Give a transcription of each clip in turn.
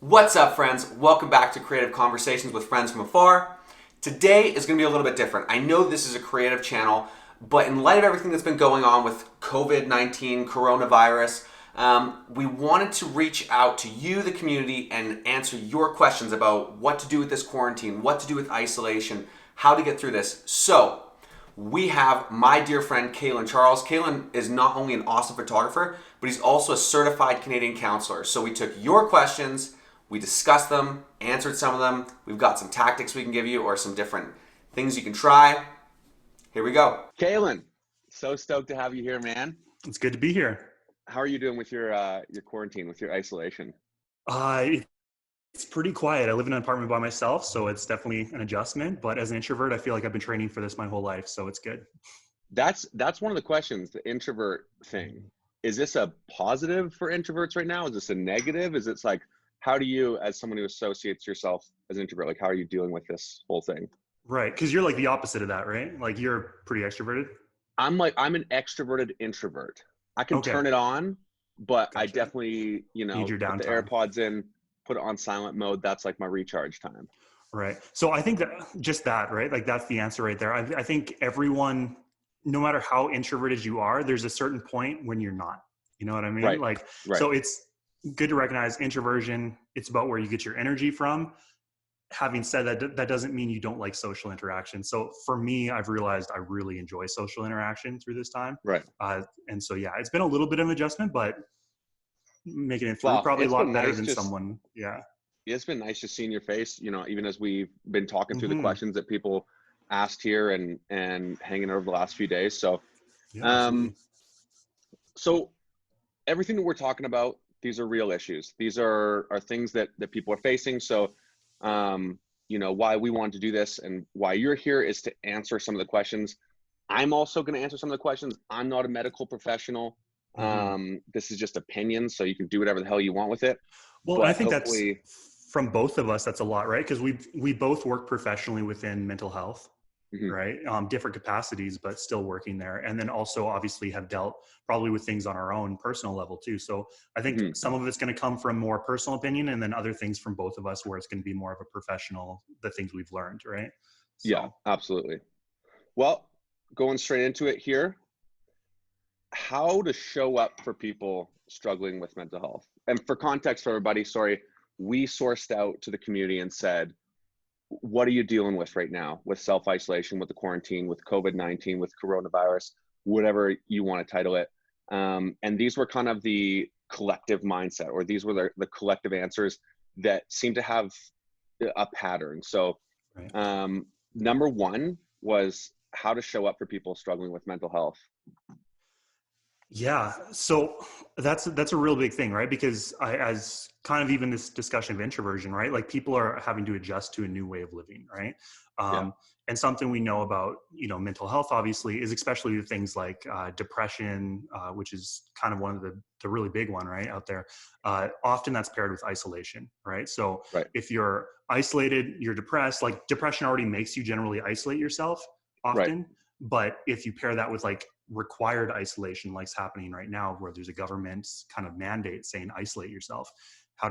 What's up, friends? Welcome back to Creative Conversations with Friends from Afar. Today is going to be a little bit different. I know this is a creative channel, but in light of everything that's been going on with COVID-19, coronavirus, we wanted to reach out to you, the community, and answer your questions about what to do with this quarantine, what to do with isolation, how to get through this. So, we have my dear friend Calin Charles. Calin is not only an awesome photographer, but he's also a certified Canadian counselor. So we took your questions, we discussed them, answered some of them. We've got some tactics we can give you or some different things you can try. Here we go. Calin, so stoked to have you here, man. It's good to be here. How are you doing with your quarantine, with your isolation? It's pretty quiet. I live in an apartment by myself, so it's definitely an adjustment. But as an introvert, I feel like I've been training for this my whole life, so it's good. That's one of the questions, the introvert thing. Is this a positive for introverts right now? Is this a negative? Is it like, how do you, as someone who associates yourself as an introvert, like how are you dealing with this whole thing? Right, because you're like the opposite of that, right? Like you're pretty extroverted. I'm an extroverted introvert. I can turn it on, but I definitely, need your put the downtime. AirPods in, put it on silent mode. That's like my recharge time. Right. So I think that just that, right? Like that's the answer right there. I think everyone, no matter how introverted you are, there's a certain point when you're not. You know what I mean? Right. Like, Right. So it's good to recognize introversion. It's about where you get your energy from. Having said that, that doesn't mean you don't like social interaction. So for me, I've realized I really enjoy social interaction through this time. Right. And so, yeah, it's been a little bit of an adjustment, but making it through Well, probably a it's lot been better nice than just someone. Yeah. It's been nice just seeing your face, even as we've been talking through the Mhm. questions that people asked here and hanging over the last few days. So, Yeah, absolutely. so everything that we're talking about, these are real issues. These are things that people are facing. So, why we wanted to do this and why you're here is to answer some of the questions. I'm also going to answer some of the questions. I'm not a medical professional. This is just opinion, so you can do whatever the hell you want with it. Well, and I But think that's hopefully, from both of us, that's a lot, right? Because we both work professionally within mental health, mhm, right? Different capacities, but still working there. And then also obviously have dealt probably with things on our own personal level too. So I think mhm, some of it's going to come from more personal opinion and then other things from both of us where it's going to be more of a professional, the things we've learned, right? yeah, So, absolutely. Well, going straight into it here, how to show up for people struggling with mental health. And for context for everybody, sorry, we sourced out to the community and said, what are you dealing with right now with self-isolation, with the quarantine, with COVID-19, with coronavirus, whatever you want to title it. And these were kind of the collective mindset, or these were the collective answers that seem to have a pattern. So right. number one was how to show up for people struggling with mental health. Yeah. So that's a real big thing, right? Because as kind of even this discussion of introversion, right? Like people are having to adjust to a new way of living, right? Yeah. And something we know about, mental health obviously is especially the things like depression, which is kind of one of the really big one, right, out there. Often that's paired with isolation, right? So Right. if you're isolated, you're depressed, like depression already makes you generally isolate yourself often. Right. But if you pair that with like required isolation, like's happening right now, where there's a government kind of mandate saying isolate yourself,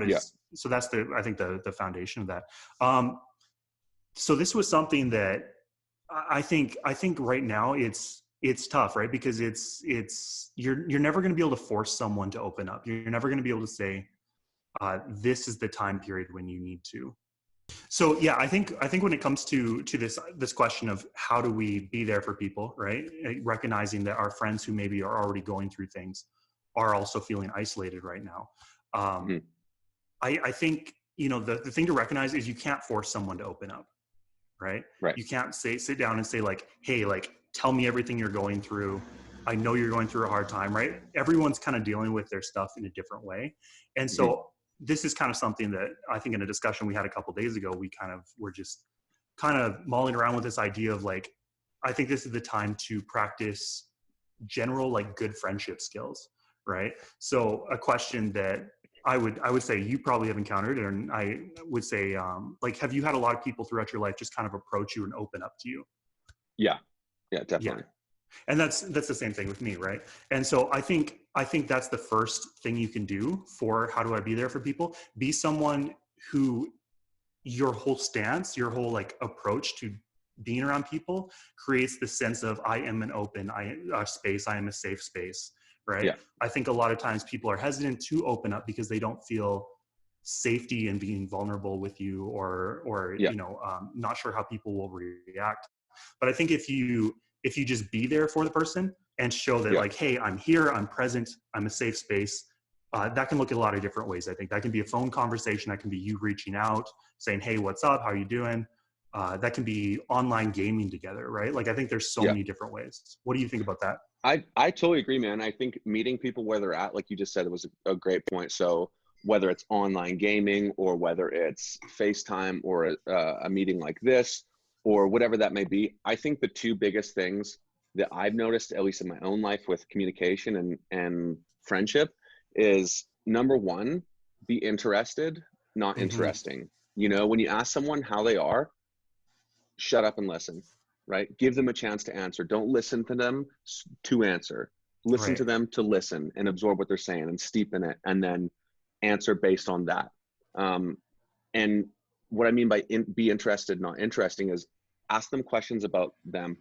Yeah. so that's I think the foundation of that. So this was something that I think right now it's tough, right? Because you're never going to be able to force someone to open up. You're never going to be able to say, this is the time period when you need to. So yeah, I think when it comes to this question of how do we be there for people, right? Recognizing that our friends who maybe are already going through things are also feeling isolated right now. Mhm. I think, the thing to recognize is you can't force someone to open up, right? Right. You can't sit down and say like, hey, like, tell me everything you're going through. I know you're going through a hard time, right? Everyone's kind of dealing with their stuff in a different way. And so this is kind of something that I think in a discussion we had a couple of days ago, we kind of were just kind of mulling around with this idea of like, I think this is the time to practice general, like good friendship skills, right? So a question that I would say you probably have encountered, and I would say, like, have you had a lot of people throughout your life just kind of approach you and open up to you? Yeah. Yeah, Yeah. definitely. And that's the same thing with me, right? And so I think that's the first thing you can do for how do I be there for people. Be someone who your whole stance, your whole like approach to being around people creates the sense of I am an open space, I am a safe space, right? Yeah. I think a lot of times people are hesitant to open up because they don't feel safety in being vulnerable with you, or Yeah. not sure how people will react. But I think if you just be there for the person and show that like, hey, I'm here, I'm present, I'm a safe space, that can look a lot of different ways. I think that can be a phone conversation, that can be you reaching out saying, hey, what's up, how are you doing? That can be online gaming together, right? Like I think there's so many different ways. What do you think about that? I totally agree, man. I think meeting people where they're at, like you just said, it was a great point. So whether it's online gaming or whether it's FaceTime or a meeting like this or whatever that may be, I think the two biggest things that I've noticed, at least in my own life with communication and friendship, is number one, be interested, not interesting. You know, when you ask someone how they are, shut up and listen, right? Give them a chance to answer. Don't listen to them to answer. Listen to them to listen and absorb what they're saying and steep in it, and then answer based on that. And what I mean by be interested, not interesting, is ask them questions about them,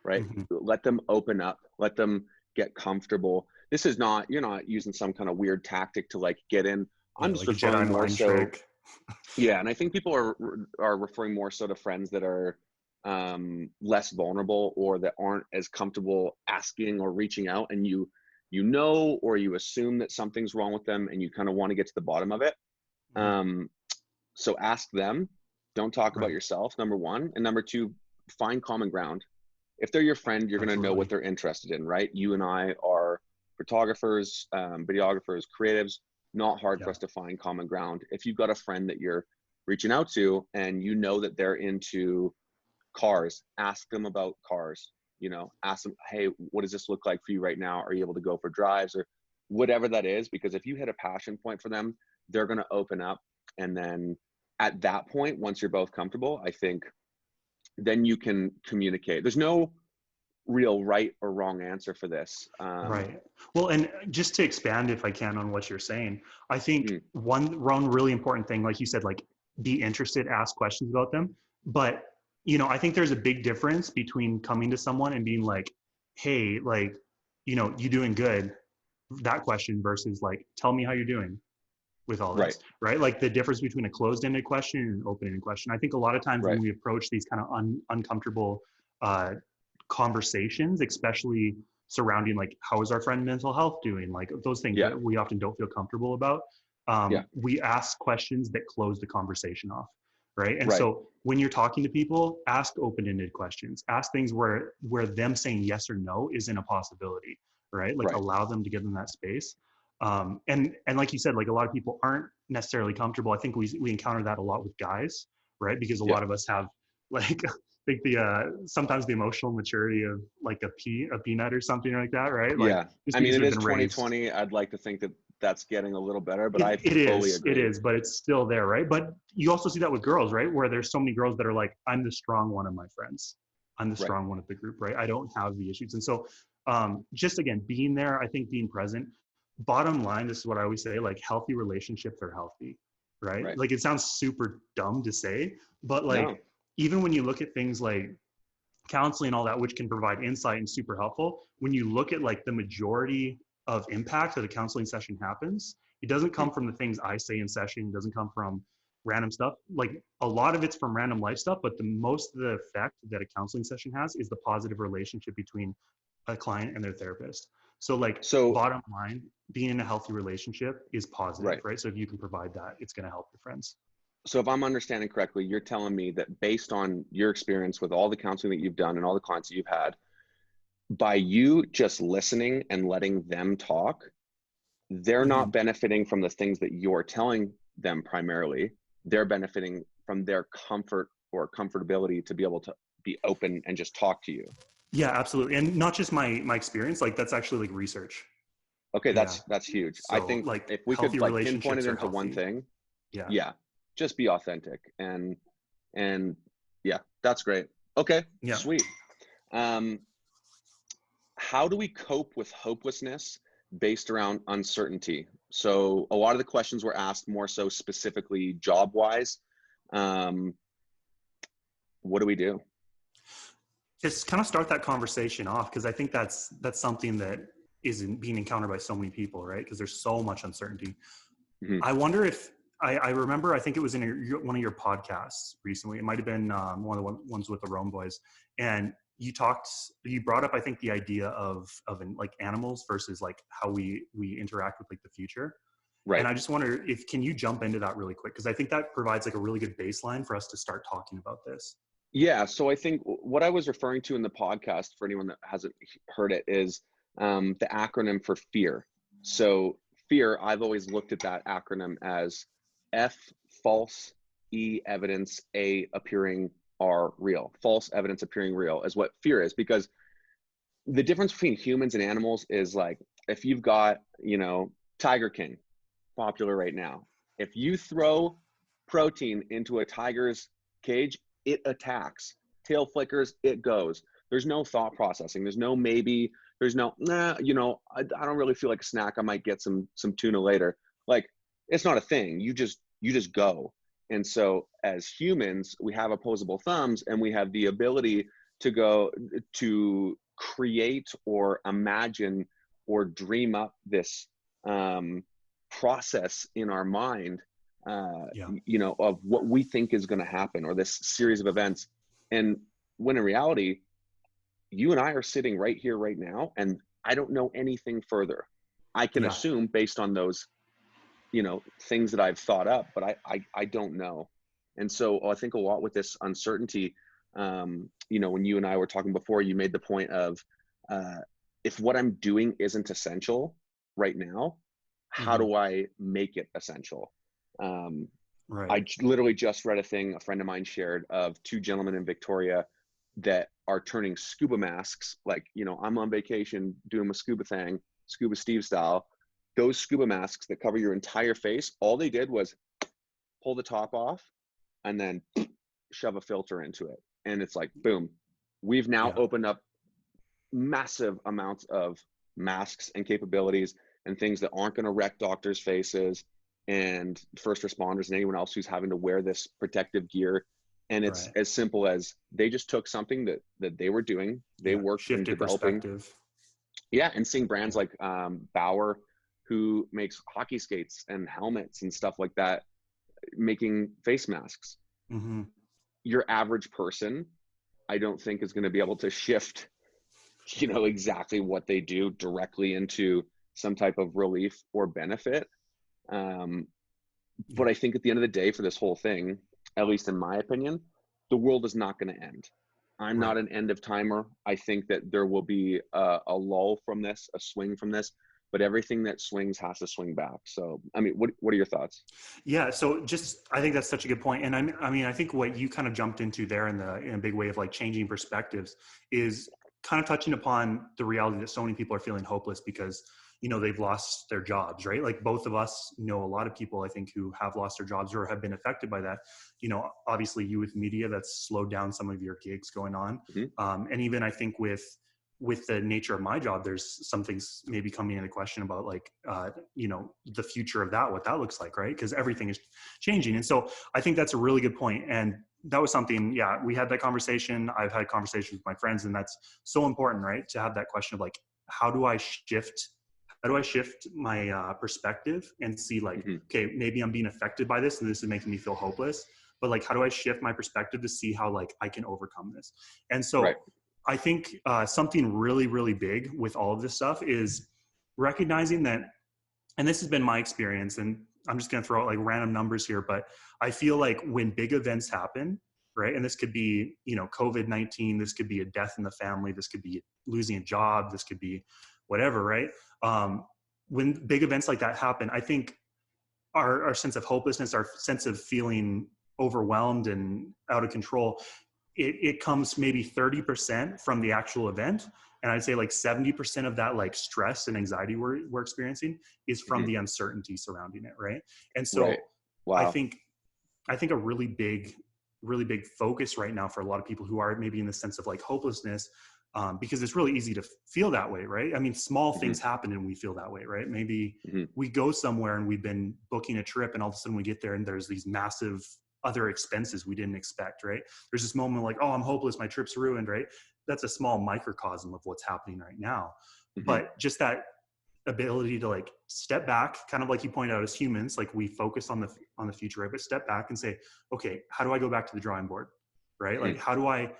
right? Let them open up, let them get comfortable. This is not, you're not using some kind of weird tactic to like get in. I'm just like referring more so. Trick. Yeah. And I think people are referring more so to friends that are less vulnerable or that aren't as comfortable asking or reaching out, and you know, or you assume that something's wrong with them and you kind of want to get to the bottom of it. So ask them, don't talk about yourself, number one. And number two, find common ground. If they're your friend, you're going to know what they're interested in, right? You and I are photographers, videographers, creatives. Not hard for us to find common ground. If you've got a friend that you're reaching out to and you know that they're into cars, ask them about cars. You know, ask them, hey, what does this look like for you right now? Are you able to go for drives or whatever that is? Because if you hit a passion point for them, they're going to open up. And then at that point, once you're both comfortable, I think then you can communicate. There's no real right or wrong answer for this. Right. Well, and just to expand, if I can, on what you're saying, I think one really important thing, like you said, like be interested, ask questions about them. But, you know, I think there's a big difference between coming to someone and being like, hey, like, you know, you doing good? That question versus like, tell me how you're doing with all this, right? Like the difference between a closed-ended question and an open-ended question. I think a lot of times when we approach these kind of uncomfortable conversations, especially surrounding like, how is our friend mental health doing? Like those things that we often don't feel comfortable about. We ask questions that close the conversation off. Right. And so when you're talking to people, ask open-ended questions, ask things where them saying yes or no isn't a possibility, right? Like allow them to give them that space. And like you said, like a lot of people aren't necessarily comfortable. I think we encounter that a lot with guys, right? Because a lot of us have like, I think sometimes the emotional maturity of like a peanut or something like that, right? Like, I mean, it is 2020. I'd like to think that that's getting a little better, but I fully agree. It is, but it's still there, right? But you also see that with girls, right? Where there's so many girls that are like, I'm the strong one of my friends. I'm the strong one of the group, right? I don't have the issues. And so just again, being there, I think being present. Bottom line, this is what I always say, like healthy relationships are healthy, right? Like it sounds super dumb to say, but like even when you look at things like counseling and all that, which can provide insight and super helpful, when you look at like the majority of impact that a counseling session happens, it doesn't come from the things I say in session, it doesn't come from random stuff. Like a lot of it's from random life stuff, but the most of the effect that a counseling session has is the positive relationship between a client and their therapist. So like bottom line, being in a healthy relationship is positive, right? So if you can provide that, it's going to help your friends. So if I'm understanding correctly, you're telling me that based on your experience with all the counseling that you've done and all the clients that you've had, by you just listening and letting them talk, they're not benefiting from the things that you're telling them primarily. They're benefiting from their comfort or comfortability to be able to be open and just talk to you. Yeah, absolutely. And not just my experience, like that's actually like research. Okay, that's huge. So, I think like if we could like pinpoint it into one thing, just be authentic and yeah, that's great. Okay, sweet. How do we cope with hopelessness based around uncertainty? So a lot of the questions were asked more so specifically job-wise. What do we do? Just kind of start that conversation off, because I think that's something that isn't being encountered by so many people, right? Because there's so much uncertainty. Mhm. I wonder if I remember, I think it was in one of your podcasts recently. It might have been one of the ones with the Rome boys, and you brought up, I think, the idea of like animals versus like how we interact with like the future. Right. And I just wonder can you jump into that really quick? Because I think that provides like a really good baseline for us to start talking about this. Yeah. So I think what I was referring to in the podcast, for anyone that hasn't heard it, is the acronym for fear. So fear, I've always looked at that acronym as F, false, E, evidence, A, appearing, R, real. False, evidence, appearing, real is what fear is, because the difference between humans and animals is like, if you've got, Tiger King, popular right now. If you throw protein into a tiger's cage, it attacks. Tail flickers, it goes. There's no thought processing. There's no maybe. There's no, I don't really feel like a snack. I might get some tuna later. Like, it's not a thing. You just go. And so as humans, we have opposable thumbs, and we have the ability to go to create or imagine or dream up this process in our mind, of what we think is going to happen, or this series of events. And when in reality, you and I are sitting right here, right now, and I don't know anything further. I can assume based on those, things that I've thought up, but I don't know. And so I think a lot with this uncertainty, when you and I were talking before, you made the point of, if what I'm doing isn't essential right now, how do I make it essential? Right. I literally just read a thing a friend of mine shared of two gentlemen in Victoria that are turning scuba masks. Like, I'm on vacation doing my scuba thing, Scuba Steve style. Those scuba masks that cover your entire face, all they did was pull the top off and then shove a filter into it. And it's like, boom, we've now opened up massive amounts of masks and capabilities and things that aren't going to wreck doctors' faces and first responders and anyone else who's having to wear this protective gear. And it's as simple as they just took something that they were doing. They worked in developing. Yeah. And seeing brands like Bauer, who makes hockey skates and helmets and stuff like that, making face masks. Mm-hmm. Your average person, I don't think, is going to be able to shift, exactly what they do directly into some type of relief or benefit. But I think at the end of the day, for this whole thing, at least in my opinion, the world is not going to end. I'm not an end of timer. I think that there will be a lull from this, a swing from this, but everything that swings has to swing back. So, I mean, what are your thoughts? Yeah. So I think that's such a good point. And I think what you kind of jumped into there in a big way of like changing perspectives is kind of touching upon the reality that so many people are feeling hopeless because, they've lost their jobs, right? Like both of us know a lot of people, I think, who have lost their jobs or have been affected by that. Obviously you with media, that's slowed down some of your gigs going on. Mm-hmm. And even I think with the nature of my job, there's some things maybe coming into question about like, the future of that, what that looks like, right? Because everything is changing. And so I think that's a really good point. And that was something, we had that conversation. I've had conversations with my friends, and that's so important, right? To have that question of like, how do I shift my perspective and see like, okay, maybe I'm being affected by this and this is making me feel hopeless, but like, how do I shift my perspective to see how like I can overcome this? And so I think something really, really big with all of this stuff is recognizing that, and this has been my experience, and I'm just going to throw out like random numbers here, but I feel like when big events happen, right? And this could be, COVID-19, this could be a death in the family, this could be losing a job, this could be whatever, right? When big events like that happen, I think our sense of hopelessness, our sense of feeling overwhelmed and out of control, it comes maybe 30% from the actual event. And I'd say like 70% of that like stress and anxiety we're experiencing is from the uncertainty surrounding it, right? And so I think a really big focus right now for a lot of people who are maybe in the sense of like hopelessness, because it's really easy to feel that way, right? I mean, small things happen and we feel that way, right? Maybe we go somewhere and we've been booking a trip and all of a sudden we get there and there's these massive other expenses we didn't expect, right? There's this moment like, oh, I'm hopeless, my trip's ruined, right? That's a small microcosm of what's happening right now. But just that ability to like step back, kind of like you pointed out, as humans, like we focus on the future, right? But step back and say, okay, how do I go back to the drawing board, right? Like, how do I,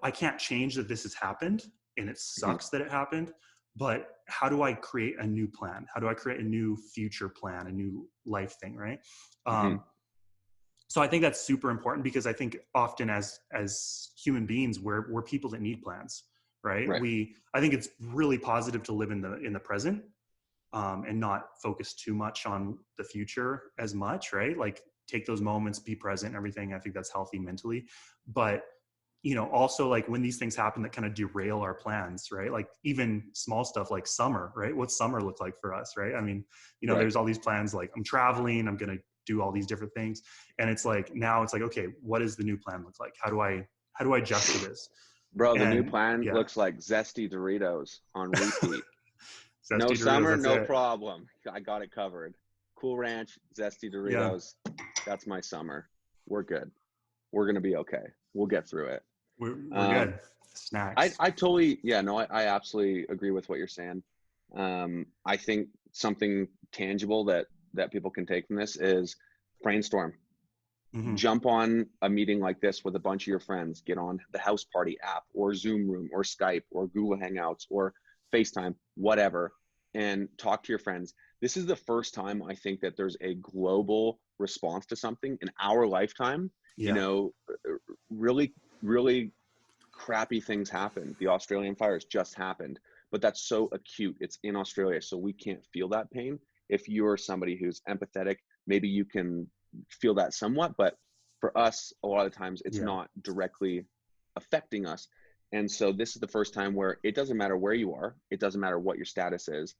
I can't change that this has happened and it sucks that it happened, but how do I create a new plan? How do I create a new future plan, a new life thing, right? So I think that's super important, because I think often as human beings, we're people that need plans, right? I think it's really positive to live in the present, and not focus too much on the future as much, right? Like take those moments, be present and everything. I think that's healthy mentally. But, also like when these things happen that kind of derail our plans, right? Like even small stuff like summer, right? What's summer look like for us, right? I mean, there's all these plans, like I'm traveling, I'm going to do all these different things. And it's like, now it's like, okay, what does the new plan look like? How do I adjust to this? Bro, the new plan looks like zesty Doritos on repeat. No Doritos, summer, no problem. I got it covered. Cool Ranch, zesty Doritos. That's my summer. We're good. We're going to be okay. We'll get through it. We're good. Snacks. I totally, I absolutely agree with what you're saying. I think something tangible that people can take from this is brainstorm. Jump on a meeting like this with a bunch of your friends. Get on the House Party app or Zoom Room or Skype or Google Hangouts or FaceTime, whatever, and talk to your friends. This is the first time I think that there's a global response to something in our lifetime. Really, really crappy things happen. The Australian fires just happened, but that's so acute. It's in Australia, so we can't feel that pain. If you're somebody who's empathetic, maybe you can feel that somewhat, but for us, a lot of times it's not directly affecting us. And so this is the first time where it doesn't matter where you are. It doesn't matter what your status is.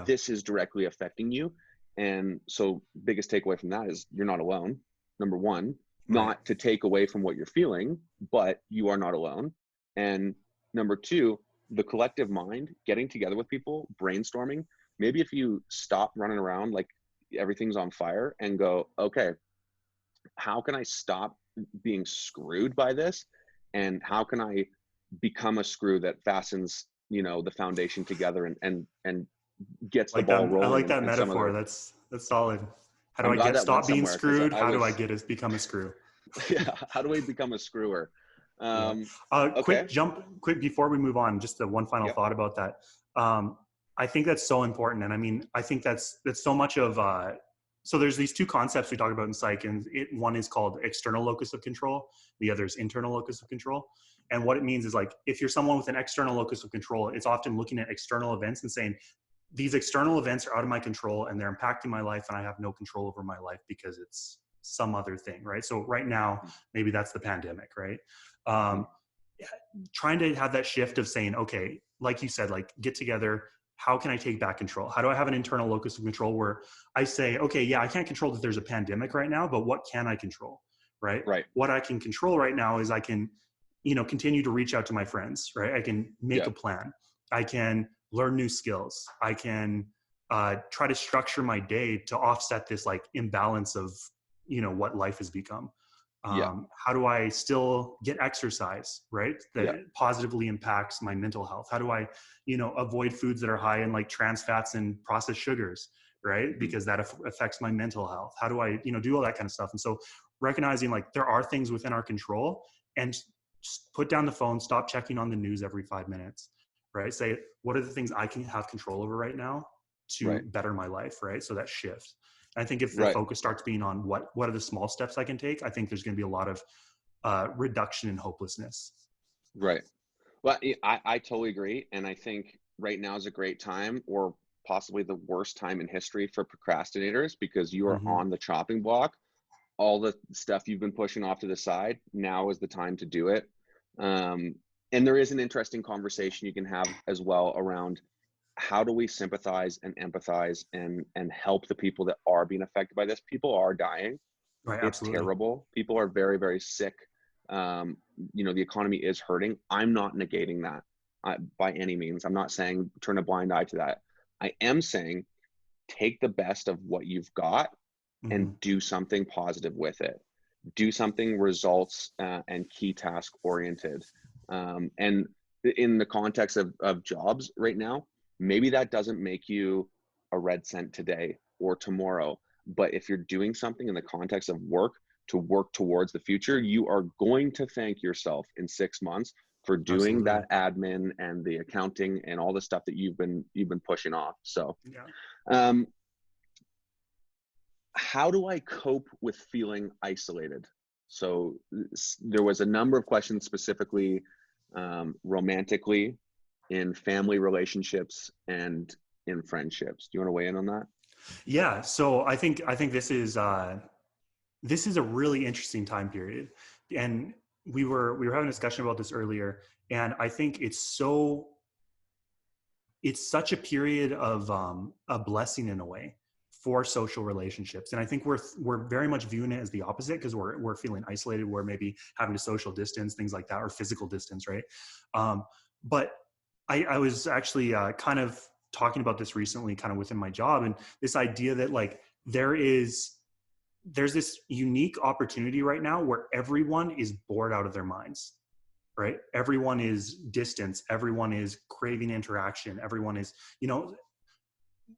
This is directly affecting you. And so biggest takeaway from that is you're not alone. Number one, not to take away from what you're feeling, but you are not alone. And number two, the collective mind, getting together with people, brainstorming. Maybe if you stop running around like everything's on fire and go, okay, how can I stop being screwed by this? And how can I become a screw that fastens, the foundation together and gets the ball rolling? I like that metaphor. That's solid. How do I stop being screwed? How do I become a screw? How do I become a screwer? Quick before we move on, just the one final thought about that. I think that's so important. And I mean, I think that's so much of, so there's these two concepts we talk about in psych, and one is called external locus of control. The other is internal locus of control. And what it means is like, if you're someone with an external locus of control, it's often looking at external events and saying, these external events are out of my control and they're impacting my life and I have no control over my life because it's some other thing, right? So right now, maybe that's the pandemic, right? Trying to have that shift of saying, okay, like you said, like get together. How can I take back control? How do I have an internal locus of control where I say, okay, I can't control that there's a pandemic right now, but what can I control, right? What I can control right now is I can, continue to reach out to my friends, right? I can make a plan. I can learn new skills. I can try to structure my day to offset this like imbalance of, what life has become. How do I still get exercise, right? That positively impacts my mental health. How do I, avoid foods that are high in like trans fats and processed sugars, right? Because that affects my mental health. How do I, do all that kind of stuff? And so recognizing like there are things within our control, and just put down the phone, stop checking on the news every 5 minutes, right? Say, what are the things I can have control over right now to better my life, right? So that shift. I think if the focus starts being on what are the small steps I can take, I think there's going to be a lot of reduction in hopelessness. Right. Well, I totally agree. And I think right now is a great time, or possibly the worst time in history for procrastinators, because you are on the chopping block. All the stuff you've been pushing off to the side, now is the time to do it. And there is an interesting conversation you can have as well around how do we sympathize and empathize and help the people that are being affected by this. People are dying. Right, it's terrible. People are very, very sick. the economy is hurting. I'm not negating that by any means. I'm not saying turn a blind eye to that. I am saying take the best of what you've got and do something positive with it. Do something results and key task oriented. And in the context of jobs right now, maybe that doesn't make you a red cent today or tomorrow. But if you're doing something in the context of work to work towards the future, you are going to thank yourself in 6 months for doing that admin and the accounting and all the stuff that you've been pushing off. So, how do I cope with feeling isolated? So there was a number of questions specifically romantically, in family relationships, and in friendships. Do you want to weigh in on that? Yeah. So I think this is a really interesting time period, and we were having a discussion about this earlier, and I think it's such a period of a blessing in a way for social relationships. And I think we're very much viewing it as the opposite, because we're feeling isolated, we're maybe having to social distance, things like that, or physical distance, right? But I was actually kind of talking about this recently, kind of within my job, and this idea that like there's this unique opportunity right now where everyone is bored out of their minds, right? Everyone is distance, everyone is craving interaction, everyone is,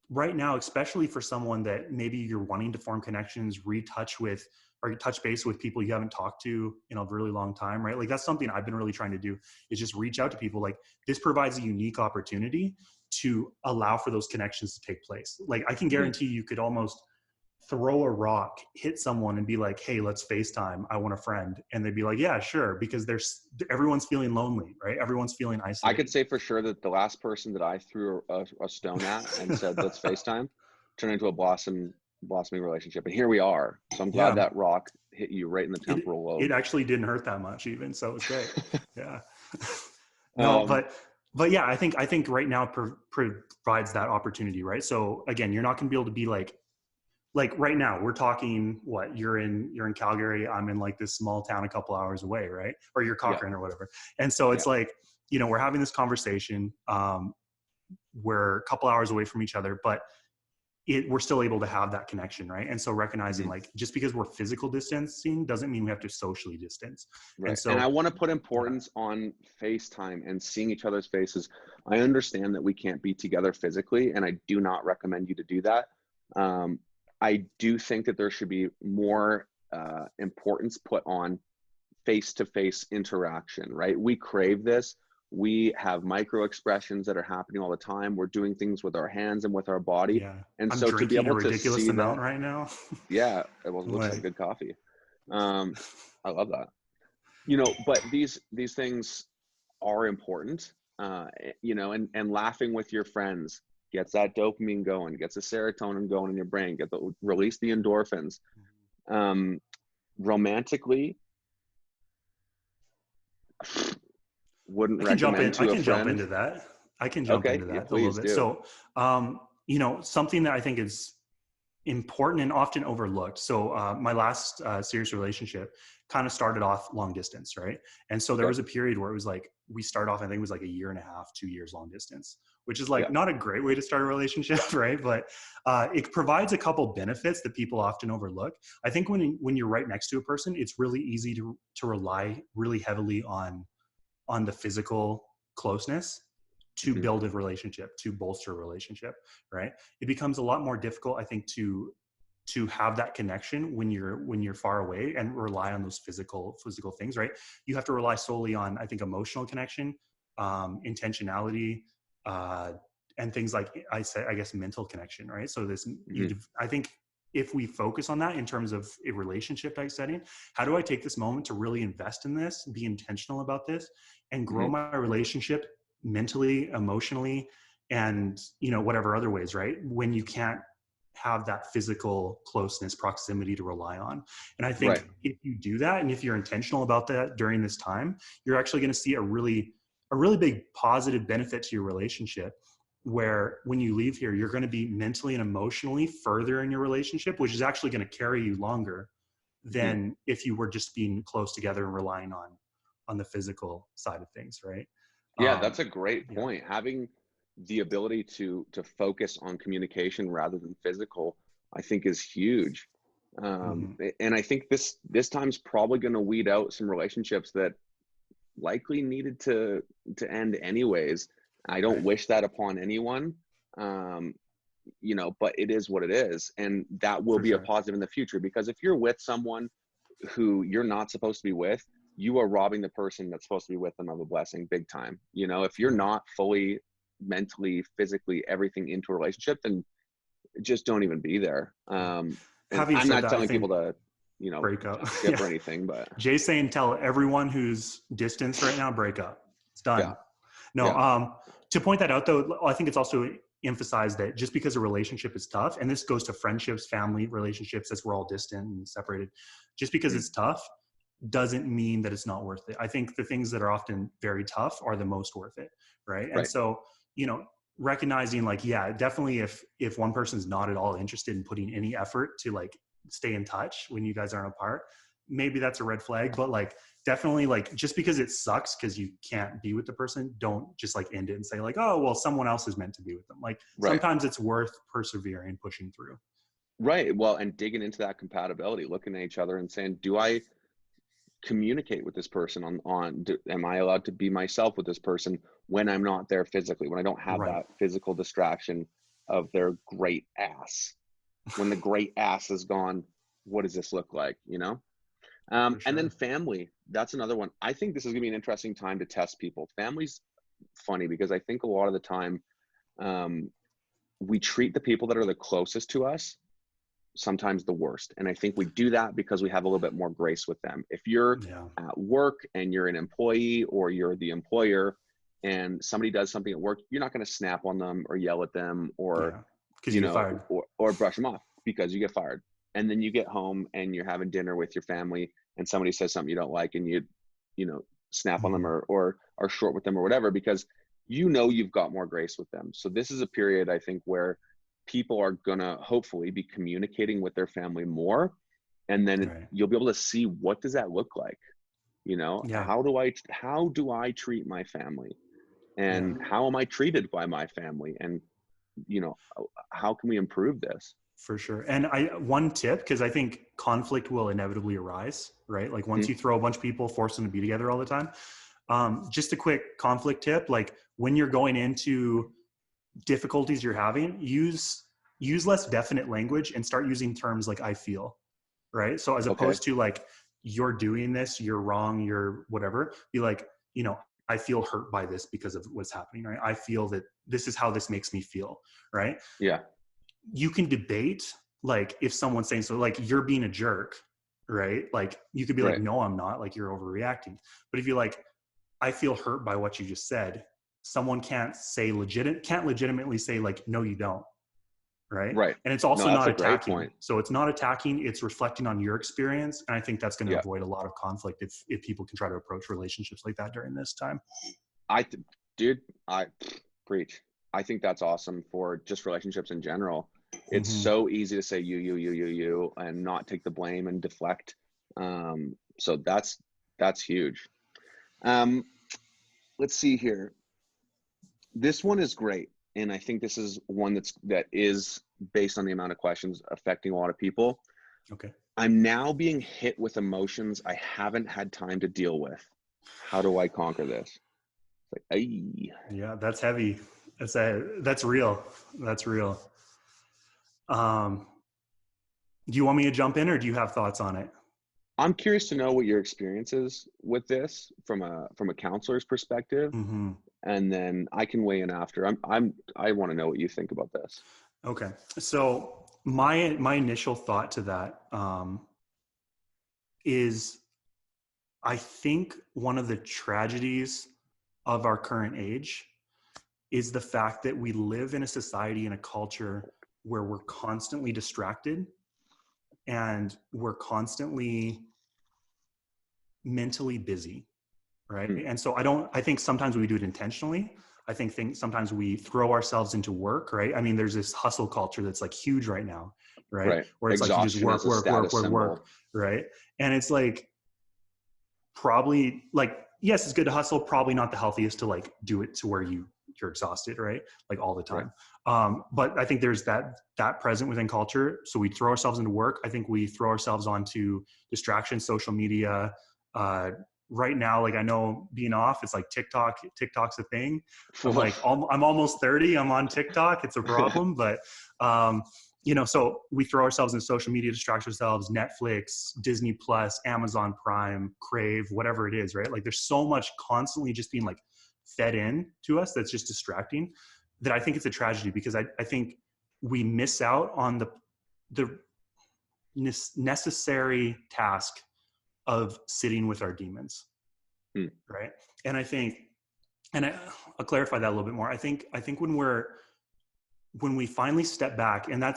right now, especially for someone that maybe you're wanting to form connections, touch base with people you haven't talked to in a really long time, right? Like that's something I've been really trying to do, is just reach out to people. Like this provides a unique opportunity to allow for those connections to take place. Like I can guarantee you could almost throw a rock, hit someone and be like, hey, let's FaceTime. I want a friend. And they'd be like, yeah, sure. Because everyone's feeling lonely, right? Everyone's feeling isolated. I could say for sure that the last person that I threw a stone at and said, let's FaceTime, turned into a blossoming relationship. And here we are. So I'm glad that rock hit you right in the temporal lobe. It actually didn't hurt that much even. So it was great. Yeah. No, but yeah, I think right now provides that opportunity, right? So again, you're not going to be able to be like right now we're talking, what, you're in Calgary, I'm in like this small town a couple hours away, right? Or you're Cochrane or whatever. And so it's like, we're having this conversation, we're a couple hours away from each other, but we're still able to have that connection, right? And so recognizing like, just because we're physical distancing doesn't mean we have to socially distance. Right. And I want to put importance on FaceTime and seeing each other's faces. I understand that we can't be together physically, and I do not recommend you to do that. I do think that there should be more importance put on face-to-face interaction, right? We crave this. We have micro expressions that are happening all the time. We're doing things with our hands and with our body. Yeah. And I'm so to be able a ridiculous to see amount that right now. Yeah, it looks like good coffee. I love that. But these things are important, and laughing with your friends gets that dopamine going, gets the serotonin going in your brain, release the endorphins. Romantically, wouldn't recommend to a friend. I can jump into that. A little bit. Do. So, something that I think is important and often overlooked. So my last serious relationship kind of started off long distance, right? And so there was a period where it was like, we started off, I think it was like 1.5 years, 2 years long distance, which is like not a great way to start a relationship, right? But it provides a couple benefits that people often overlook. I think when you're right next to a person, it's really easy to rely really heavily on the physical closeness to build a relationship, to bolster a relationship, right? It becomes a lot more difficult, I think, to have that connection when you're far away and rely on those physical things, right? You have to rely solely on, I think, emotional connection, intentionality, and things like I guess mental connection, right? So I think if we focus on that in terms of a relationship type setting, how do I take this moment to really invest in this, be intentional about this, and grow my relationship mentally, emotionally, and whatever other ways, right? When you can't have that physical closeness, proximity to rely on. And I think if you do that, and if you're intentional about that during this time, you're actually going to see a really big positive benefit to your relationship, where when you leave here, you're going to be mentally and emotionally further in your relationship, which is actually going to carry you longer than if you were just being close together and relying the physical side of things, right? Yeah, that's a great yeah. point. Having the ability to focus on communication rather than physical, I think is huge. And I think this time's probably going to weed out some relationships that likely needed to end anyways. I don't wish that upon anyone, but it is what it is, and that will For be a sure. positive in the future, because if you're with someone who you're not supposed to be with, you are robbing the person that's supposed to be with them of a blessing big time. If you're not fully mentally, physically, everything into a relationship, then just don't even be there. And Having I'm said not that, telling people to, break up. jump ship or anything, but Jay's saying tell everyone who's distanced right now, break up. It's done. yeah. No, Yeah. To point that out though, I think it's also emphasized that just because a relationship is tough, and this goes to friendships, family relationships, as we're all distant and separated, just because it's tough doesn't mean that it's not worth it. I think the things that are often very tough are the most worth it, right? And so, recognizing like, yeah, definitely if one person's not at all interested in putting any effort to like stay in touch when you guys aren't apart, maybe that's a red flag. But like, definitely, like, just because it sucks because you can't be with the person, don't just like end it and say like, oh, well, someone else is meant to be with them. Like sometimes it's worth persevering, pushing through. Right. Well, and digging into that compatibility, looking at each other and saying, do I communicate with this person am I allowed to be myself with this person when I'm not there physically, when I don't have that physical distraction of their great ass? When the great ass is gone, what does this look like? And then family, that's another one. I think this is gonna be an interesting time to test people. Family's funny because I think a lot of the time we treat the people that are the closest to us sometimes the worst. And I think we do that because we have a little bit more grace with them. If you're at work and you're an employee or you're the employer and somebody does something at work, you're not going to snap on them or yell at them or, you get fired. or brush them off because you get fired. And then you get home and you're having dinner with your family and somebody says something you don't like and you snap on them or are short with them or whatever, because you've got more grace with them. So this is a period, I think, where people are gonna hopefully be communicating with their family more, and then you'll be able to see what does that look like. How do I treat my family, and how am I treated by my family, and how can we improve this? For sure. And one tip, because I think conflict will inevitably arise, right? Like once you throw a bunch of people, force them to be together all the time. Just a quick conflict tip, like when you're going into difficulties you're having, use less definite language and start using terms like I feel, right? So as opposed to like, you're doing this, you're wrong, you're whatever, be like, I feel hurt by this because of what's happening, right? I feel that this is how this makes me feel, right? Yeah. You can debate, like if someone's saying, so like, you're being a jerk, right? Like you could be like, no, I'm not, like you're overreacting. But if you're like, I feel hurt by what you just said, someone can't legitimately say like, no, you don't. Right. And it's also not attacking. So it's not attacking. It's reflecting on your experience. And I think that's going to avoid a lot of conflict if people can try to approach relationships like that during this time. I preach. I think that's awesome for just relationships in general. It's so easy to say you, and not take the blame and deflect. So that's huge. Let's see here. This one is great. And I think this is one that is based on the amount of questions affecting a lot of people. Okay. I'm now being hit with emotions I haven't had time to deal with. How do I conquer this? It's like, ay. Yeah, that's heavy. That's real. That's real. Do you want me to jump in or do you have thoughts on it? I'm curious to know what your experience is with this from a counselor's perspective. And then I can weigh in after. I want to know what you think about this. Okay. So my initial thought to that is, I think one of the tragedies of our current age is the fact that we live in a society and a culture where we're constantly distracted and we're constantly mentally busy. Right. And so I think sometimes we do it intentionally. I think sometimes we throw ourselves into work, right? I mean, there's this hustle culture that's like huge right now, right? Where it's exhaustion, like you just work, right? And it's like, probably like yes, it's good to hustle. Probably not the healthiest to like do it to where you're exhausted, right? Like all the time. But I think there's that present within culture. So we throw ourselves into work. I think we throw ourselves onto distractions, social media. Right now, like I know being off, it's like TikTok's a thing. I'm almost 30. I'm on TikTok. It's a problem, but so we throw ourselves in social media, distract ourselves, Netflix, Disney Plus, Amazon Prime, Crave, whatever it is, right? Like there's so much constantly just being like fed in to us that's just distracting, that I think it's a tragedy, because I think we miss out on the necessary task of sitting with our demons. Right. And I think, I'll clarify that a little bit more. I think when we finally step back, and I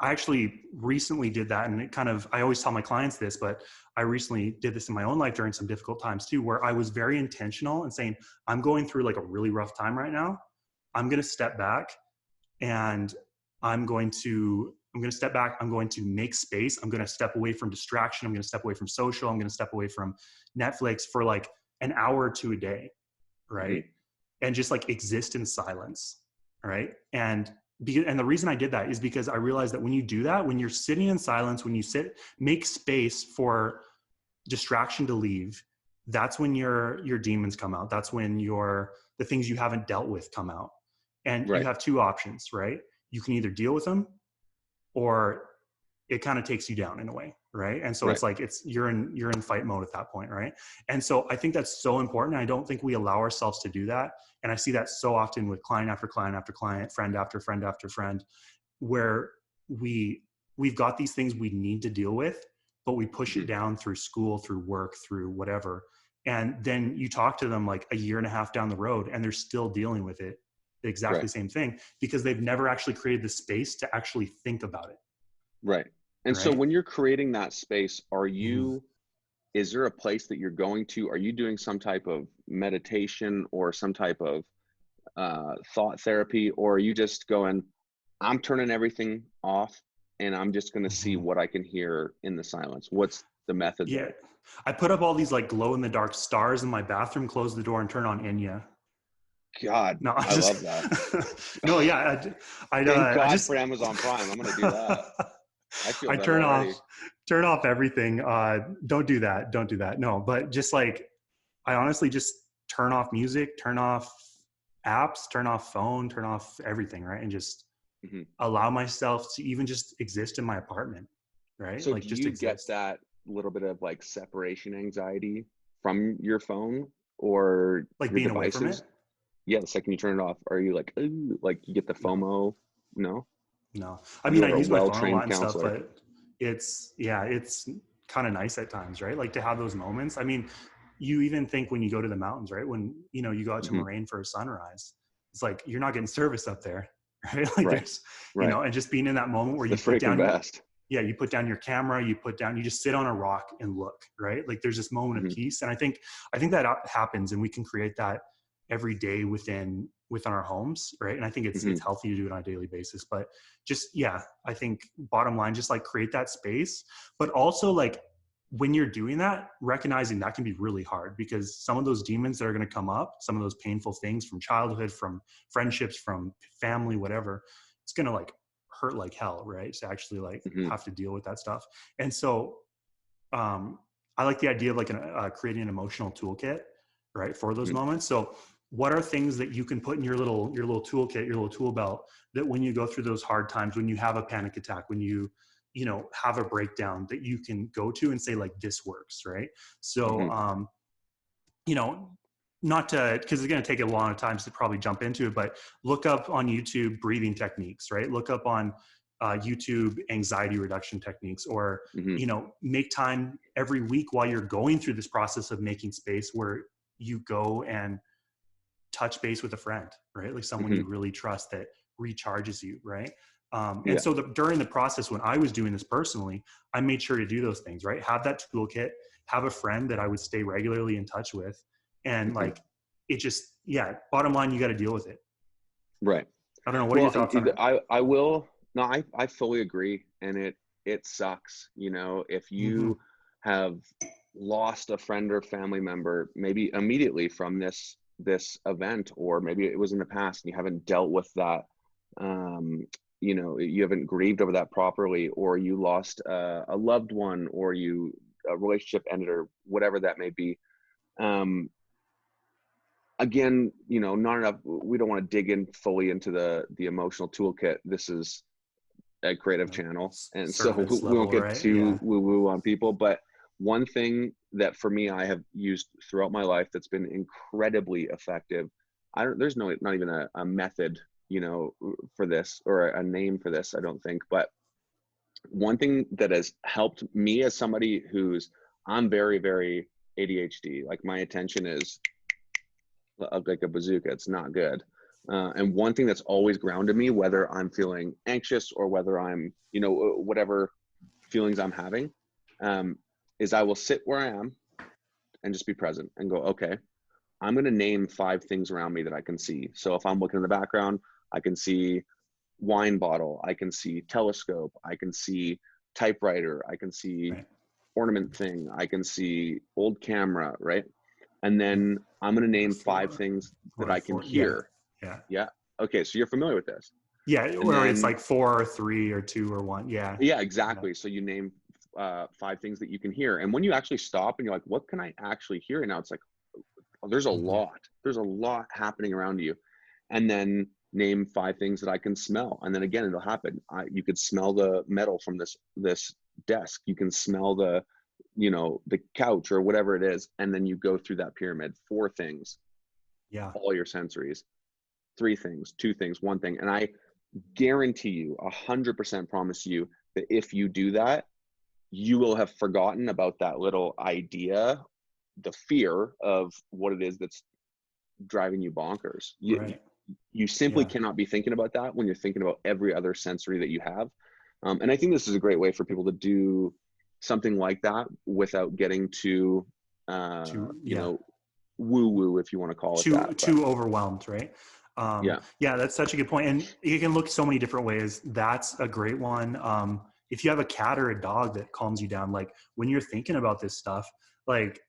actually recently did that, and I always tell my clients this, but I recently did this in my own life during some difficult times too, where I was very intentional and saying, I'm going through like a really rough time right now. I'm going to step back, and I'm going to step back. I'm going to make space. I'm going to step away from distraction. I'm going to step away from social. I'm going to step away from Netflix for like an hour or two a day. Right. And just like exist in silence. Right. And the reason I did that is because I realized that when you do that, when you're sitting in silence, when you make space for distraction to leave, that's when your demons come out. That's when the things you haven't dealt with come out. And you have two options, right? You can either deal with them, or it kind of takes you down in a way, right? And so it's like you're in fight mode at that point, right? And so I think that's so important. I don't think we allow ourselves to do that. And I see that so often with client after client after client, friend after friend after friend, where we've got these things we need to deal with, but we push it down through school, through work, through whatever. And then you talk to them like a year and a half down the road, and they're still dealing with it, the exactly same thing, because they've never actually created the space to actually think about it. Right. And so when you're creating that space, is there a place that you're going to? Are you doing some type of meditation or some type of thought therapy, or are you just going, I'm turning everything off and I'm just going to see what I can hear in the silence? What's the method there? I put up all these like glow in the dark stars in my bathroom, close the door, and turn on Enya. God, no, I love that. No, yeah. Thank God for Amazon Prime. I'm going to do that. I turn off everything. Don't do that. No, but just like, I honestly just turn off music, turn off apps, turn off phone, turn off everything. Right. And just allow myself to even just exist in my apartment. Right. So like do just you exist. get that little bit of like separation anxiety from your phone or like your being devices? away from it? Yeah. The second you turn it off, are you like, ooh, like you get the FOMO? No. I mean, I use my phone a lot and counselor. stuff, but it's kind of nice at times, right? Like to have those moments. I mean, you even think when you go to the mountains, right? When, you go out to Moraine for a sunrise, it's like, you're not getting service up there, right? Like there's, and just being in that moment where you put down, you put down your camera, you just sit on a rock and look, right? Like there's this moment of peace. And I think that happens, and we can create that every day within our homes, right? And I think it's healthy to do it on a daily basis, but just, I think bottom line, just like create that space, but also like when you're doing that, recognizing that can be really hard, because some of those demons that are going to come up, some of those painful things from childhood, from friendships, from family, whatever, it's going to like hurt like hell, right? To actually like have to deal with that stuff. And so I like the idea of like creating an emotional toolkit, right, for those moments. So what are things that you can put in your little toolkit, your little tool belt, that when you go through those hard times, when you have a panic attack, when you have a breakdown, that you can go to and say like, this works, right? So, not to, because it's going to take a long time to probably jump into it, but look up on YouTube breathing techniques, right? Look up on YouTube anxiety reduction techniques, or, make time every week while you're going through this process of making space, where you go and touch base with a friend, right? Like someone you really trust that recharges you, right? And so during the process, when I was doing this personally, I made sure to do those things, right? Have that toolkit, have a friend that I would stay regularly in touch with. And like, it just, bottom line, you got to deal with it. Right. I don't know. What are your thoughts on it? I fully agree. And it sucks, if you have lost a friend or family member, maybe immediately from this event, or maybe it was in the past and you haven't dealt with that, you know, you haven't grieved over that properly, or you lost a loved one, or a relationship ended, or whatever that may be. Again, you know, not enough. We don't want to dig in fully into the emotional toolkit. This is a creative channel, and so we won't get too woo-woo on people. But one thing that for me, I have used throughout my life that's been incredibly effective. There's not even a method, you know, for this, or a name for this, I don't think. But one thing that has helped me as somebody I'm very, very ADHD. Like, my attention is like a bazooka. It's not good. And one thing that's always grounded me, whether I'm feeling anxious or whether I'm, you know, whatever feelings I'm having, is I will sit where I am and just be present and go, okay, I'm going to name 5 things around me that I can see. So if I'm looking in the background, I can see wine bottle, I can see telescope, I can see typewriter, I can see ornament thing, I can see old camera, right? And then I'm going to name 5 things that I can hear. Yeah. Okay. So you're familiar with this. Yeah. Or it's like 4 or 3 or 2 or 1. Yeah. Yeah, exactly. Yeah. So you name 5 things that you can hear. And when you actually stop and you're like, what can I actually hear? And now it's like, oh, there's a lot happening around you. And then name 5 things that I can smell. And then again, it'll happen. You could smell the metal from this desk. You can smell the couch or whatever it is. And then you go through that pyramid. 4 things. Yeah. All your sensories. 3 things, 2 things, 1 thing. And I guarantee you, 100% promise you, that if you do that, you will have forgotten about that little idea, the fear of what it is that's driving you bonkers. You simply cannot be thinking about that when you're thinking about every other sensory that you have. And I think this is a great way for people to do something like that without getting too you know, woo-woo, if you want to call it that. Too overwhelmed, right? Yeah, that's such a good point. And you can look so many different ways. That's a great one. If you have a cat or a dog that calms you down, like when you're thinking about this stuff, like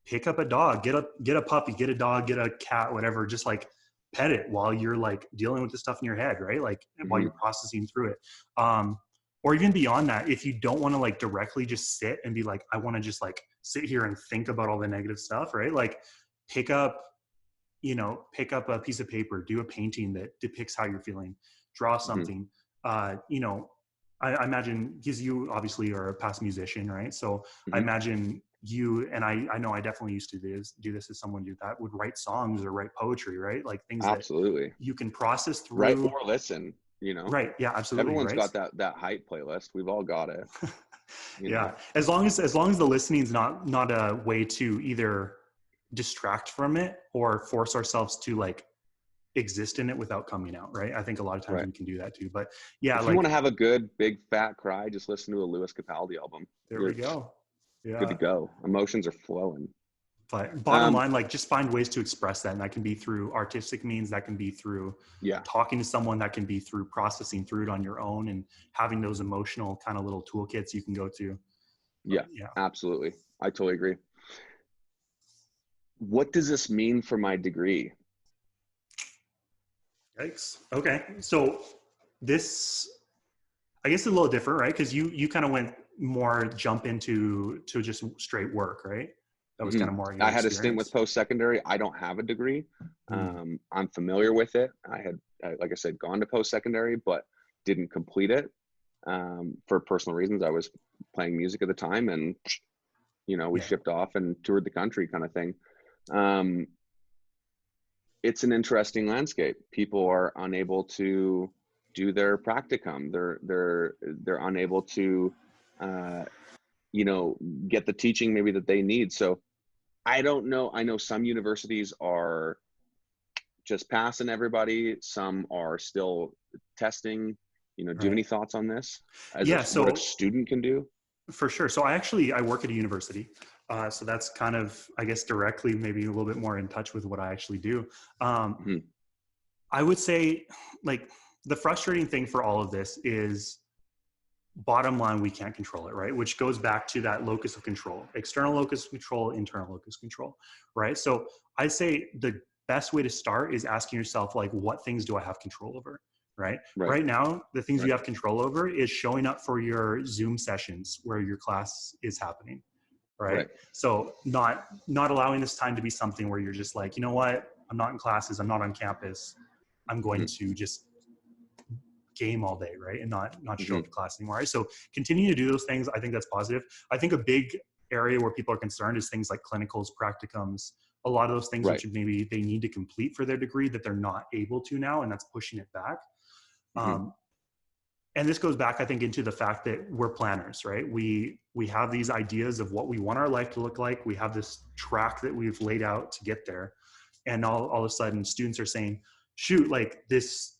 pick up a dog, get a puppy, get a dog, get a cat, whatever, just like pet it while you're like dealing with the stuff in your head, right? Like while you're processing through it. Or even beyond that, if you don't want to like directly just sit and be like, I want to just like sit here and think about all the negative stuff, right? Like pick up a piece of paper, do a painting that depicts how you're feeling, draw something. You know, I imagine, because you obviously are a past musician, right? So I imagine you, and I know I definitely used to do this as someone that would write songs or write poetry, right? Like things that you can process through. Write or listen, you know? Right. Yeah, absolutely. Everyone's got that hype playlist. We've all got it. Yeah. As long as the listening is not a way to either distract from it or force ourselves to like exist in it without coming out, right? I think a lot of times we can do that too. But yeah, if you want to have a good big fat cry, just listen to a Louis Capaldi album. There we go. Yeah, good to go. Emotions are flowing. But bottom line, like just find ways to express that, and that can be through artistic means, that can be through talking to someone, that can be through processing through it on your own, and having those emotional kind of little toolkits you can go to. Yeah, absolutely. I totally agree. What does this mean for my degree? Yikes. Okay. So this, I guess, is a little different, right? Because you kind of went more jump into just straight work, right? That was kind of more your I had a stint with Postsecondary. I don't have a degree. I'm familiar with it. I had, like I said, gone to Postsecondary, but didn't complete it for personal reasons. I was playing music at the time, and we shipped off and toured the country, kind of thing. It's an interesting landscape. People are unable to do their practicum. They're unable to get the teaching maybe that they need. So I don't know. I know some universities are just passing everybody. Some are still testing. Do you have any thoughts on this? So what a student can do? For sure. So I work at a university. So that's kind of, I guess, directly maybe a little bit more in touch with what I actually do. I would say, like, the frustrating thing for all of this is bottom line, we can't control it, right? Which goes back to that locus of control, external locus of control, internal locus of control, right? So I say the best way to start is asking yourself, like, what things do I have control over, right? Right. Right now, the things Right. you have control over is showing up for your Zoom sessions where your class is happening, right? So not allowing this time to be something where you're just like, you know what, I'm not in classes, I'm not on campus, I'm going to just game all day, right? And not show up to class anymore, right? So continue to do those things. I think that's positive. I think a big area where people are concerned is things like clinicals, practicums, a lot of those things which maybe they need to complete for their degree that they're not able to now, and that's pushing it back. And this goes back, I think, into the fact that we're planners, right? We have these ideas of what we want our life to look like. We have this track that we've laid out to get there. And all of a sudden students are saying, shoot, like this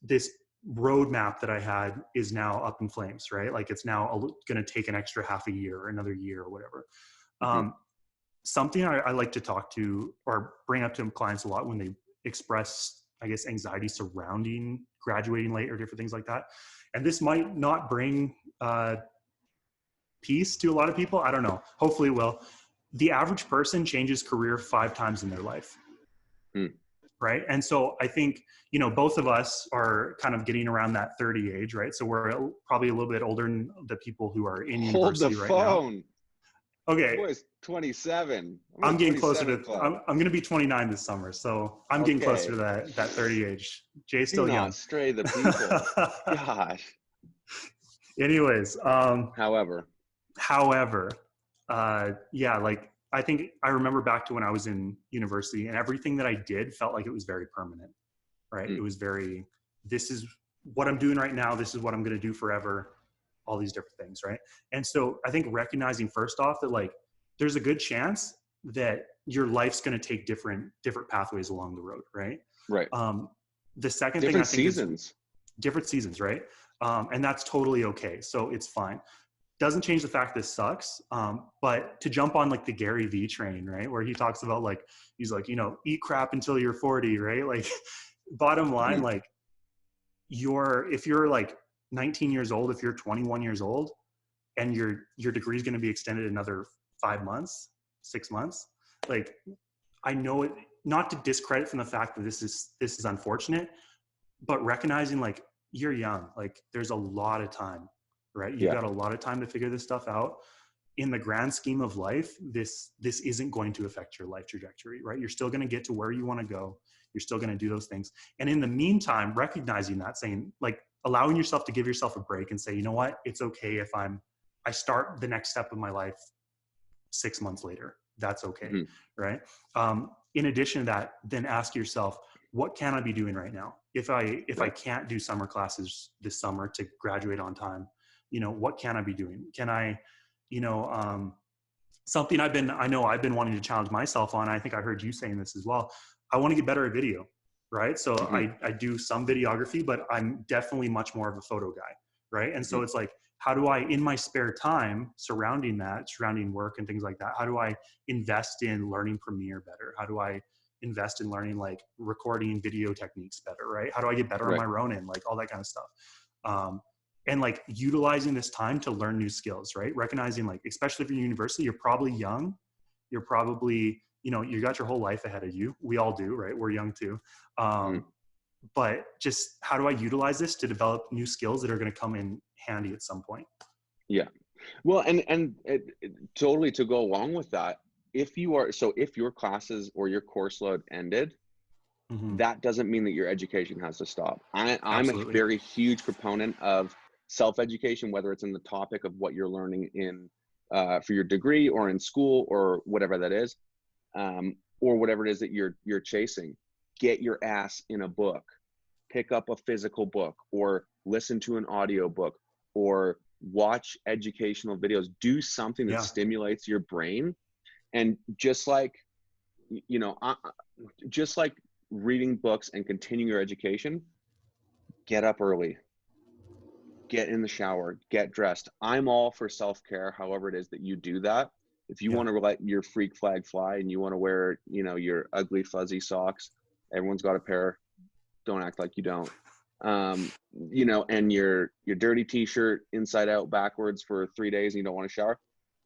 roadmap that I had is now up in flames, right? Like it's now going to take an extra half a year or another year or whatever. Something I like to talk to or bring up to clients a lot when they express, I guess, anxiety surrounding graduating late or different things like that. And this might not bring peace to a lot of people. I don't know. Hopefully it will. The average person changes career 5 times in their life. Right. And so I think, you know, both of us are kind of getting around that 30 age, right? So we're probably a little bit older than the people who are in university right now. Hold the phone. Okay. Boy's 27. I'm getting closer to, I'm going to be 29 this summer. So I'm getting closer to that 30 age. Jay's still young. Stray the people. Gosh. Anyways. However, yeah, like, I think I remember back to when I was in university and everything that I did felt like it was very permanent, right? It was very, this is what I'm doing right now. This is what I'm going to do forever, all these different things, right? And so I think recognizing first off that like, there's a good chance that your life's going to take different pathways along the road, right? Right. The second thing I think is different seasons, right? And that's totally okay. So it's fine. Doesn't change the fact this sucks. But to jump on like the Gary Vee train, right? Where he talks about like, he's like, you know, eat crap until you're 40, right? Like bottom line, like if you're like 19 years old, if you're 21 years old and your degree is going to be extended another 5 months, 6 months, like I know it, not to discredit from the fact that this is unfortunate, but recognizing like you're young, like there's a lot of time. Right? You've got a lot of time to figure this stuff out. In the grand scheme of life, this isn't going to affect your life trajectory, right? You're still going to get to where you want to go. You're still going to do those things. And in the meantime, recognizing that, saying like allowing yourself to give yourself a break and say, you know what, it's okay if I start the next step of my life 6 months later. That's okay. Right? In addition to that, then ask yourself, what can I be doing right now? If I can't do summer classes this summer to graduate on time, you know, what can I be doing? Can I, you know, something I've been wanting to challenge myself on. I think I heard you saying this as well. I want to get better at video, right? So I do some videography, but I'm definitely much more of a photo guy, right? And so it's like, how do I, in my spare time surrounding work and things like that, how do I invest in learning Premiere better? How do I invest in learning like recording video techniques better, right? How do I get better on my Ronin, like all that kind of stuff. And like utilizing this time to learn new skills, right? Recognizing like, especially if you're in university, you're probably young. You're probably, you know, you got your whole life ahead of you. We all do, right? We're young too. But just how do I utilize this to develop new skills that are going to come in handy at some point? Yeah. Well, and totally to go along with that, if your classes or your course load ended, that doesn't mean that your education has to stop. I'm a very huge proponent of self-education, whether it's in the topic of what you're learning in for your degree or in school or whatever that is, or whatever it is that you're chasing. Get your ass in a book, pick up a physical book, or listen to an audio book, or watch educational videos. Do something that stimulates your brain. And just like, you know, just like reading books and continuing your education, get up early, get in the shower, get dressed. I'm all for self-care, however it is that you do that. If you want to let your freak flag fly and you want to wear, you know, your ugly fuzzy socks, everyone's got a pair. Don't act like you don't. you know, and your dirty t-shirt inside out backwards for 3 days and you don't want to shower,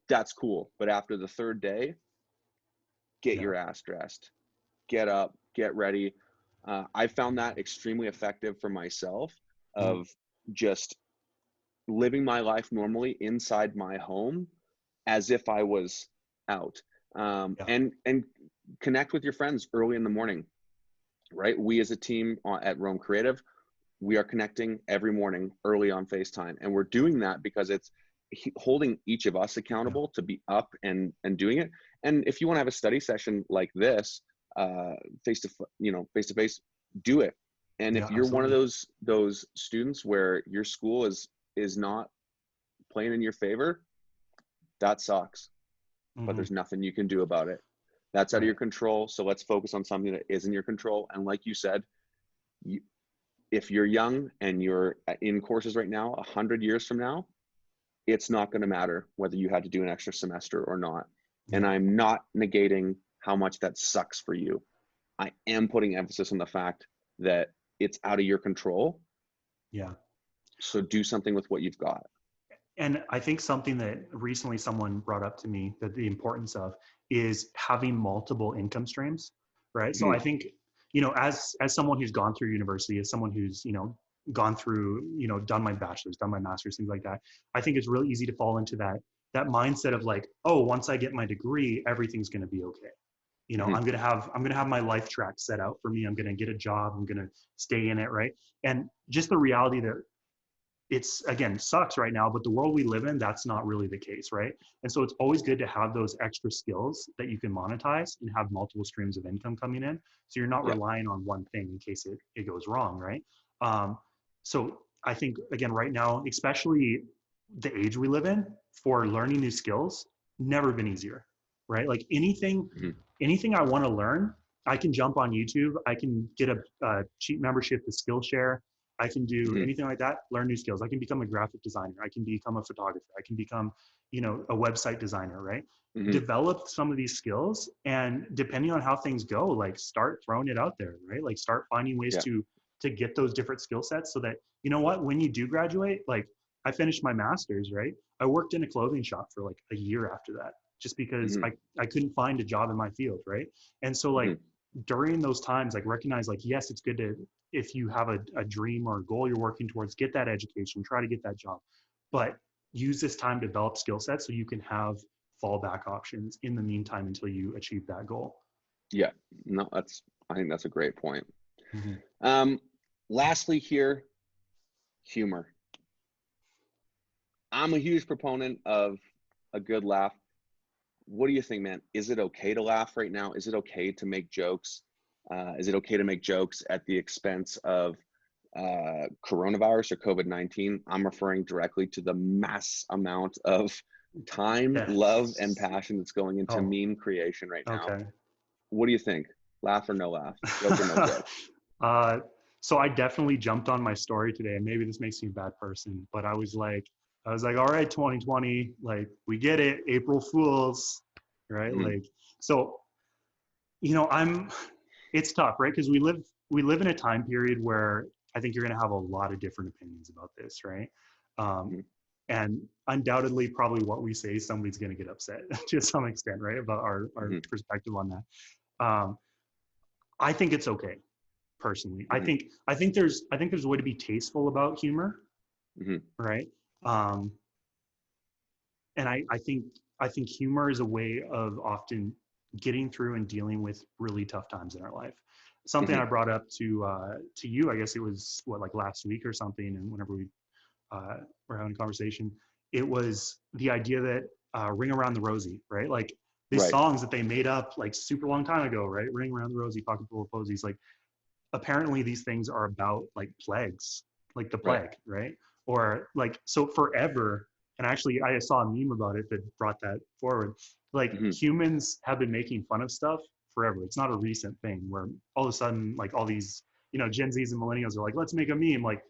that's cool. But after the third day, get your ass dressed, get up, get ready. I found that extremely effective for myself, of just living my life normally inside my home as if I was out. And connect with your friends early in the morning, right? We as a team at Roam Creative, we are connecting every morning early on FaceTime. And we're doing that because it's holding each of us accountable to be up and doing it. And if you want to have a study session like this, face to face, do it. And if you're one of those students where your school is not playing in your favor, that sucks. But there's nothing you can do about it. That's out of your control. So let's focus on something that is in your control. And like you said, if you're young and you're in courses right now, 100 years from now, it's not going to matter whether you had to do an extra semester or not. And I'm not negating how much that sucks for you. I am putting emphasis on the fact that it's out of your control. Yeah. So do something with what you've got. And I think something that recently someone brought up to me, that the importance of, is having multiple income streams, right? So I think, you know, as someone who's gone through university, as someone who's, you know, gone through, you know, done my bachelor's, done my master's, things like that, I think it's really easy to fall into that mindset of like, oh, once I get my degree, everything's going to be okay. You know, I'm going to have my life track set out for me. I'm going to get a job. I'm going to stay in it. Right. And just the reality that it's, again, sucks right now, but the world we live in, that's not really the case. Right. And so it's always good to have those extra skills that you can monetize and have multiple streams of income coming in. So you're not relying on one thing in case it goes wrong. Right. So I think, again, right now, especially the age we live in, for learning new skills, never been easier. Right. Like anything I want to learn, I can jump on YouTube. I can get a cheap membership to Skillshare. I can do anything like that, learn new skills. I can become a graphic designer. I can become a photographer. I can become, you know, a website designer, right? Develop some of these skills, and depending on how things go, like start throwing it out there, right? Like start finding ways to get those different skill sets, so that, you know what, when you do graduate, like I finished my master's, right? I worked in a clothing shop for like a year after that, just because I couldn't find a job in my field, right? And so like during those times, like recognize, like, yes, it's good to, if you have a dream or a goal you're working towards, get that education, try to get that job, but use this time to develop skill sets so you can have fallback options in the meantime until you achieve that goal. Yeah, no, I think that's a great point. Lastly here, humor. I'm a huge proponent of a good laugh. What do you think, man? Is it okay to laugh right now? Is it okay to make jokes? Is it okay to make jokes at the expense of coronavirus or COVID-19? I'm referring directly to the mass amount of time, love, and passion that's going into meme creation right now. Okay. What do you think? Laugh or no laugh? Joke or no joke? So I definitely jumped on my story today, and maybe this makes me a bad person, but I was like, all right, 2020, like, we get it, April Fools, right? Like, so, you know, it's tough, right? Because we live in a time period where I think you're going to have a lot of different opinions about this, right? And undoubtedly, probably what we say, somebody's going to get upset to some extent, right? About our perspective on that. I think it's okay, personally. I think there's a way to be tasteful about humor, right? And I think humor is a way of often getting through and dealing with really tough times in our life. Something I brought up to you, I guess it was like last week or something, and whenever we were having a conversation, it was the idea that Ring Around the Rosie, right? Like these songs that they made up like super long time ago, right? Ring Around the Rosie, Pocket Full of Posies. Like apparently these things are about like plagues, like the plague, right? Or like, so forever. And actually, I saw a meme about it that brought that forward. Like humans have been making fun of stuff forever. It's not a recent thing where all of a sudden, like all these, you know, Gen Zs and millennials are like, let's make a meme. Like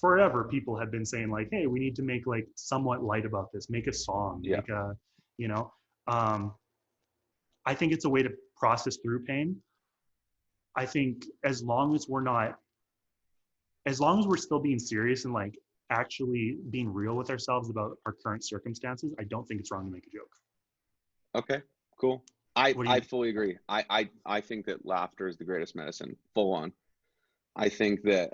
forever, people have been saying like, hey, we need to make like somewhat light about this. Make a song. Make a, you know. I think it's a way to process through pain. I think as long as we're not as long as we're still being serious and like actually being real with ourselves about our current circumstances, I don't think it's wrong to make a joke. Okay, cool. What do I you? fully agree. I think that laughter is the greatest medicine, full on. I think that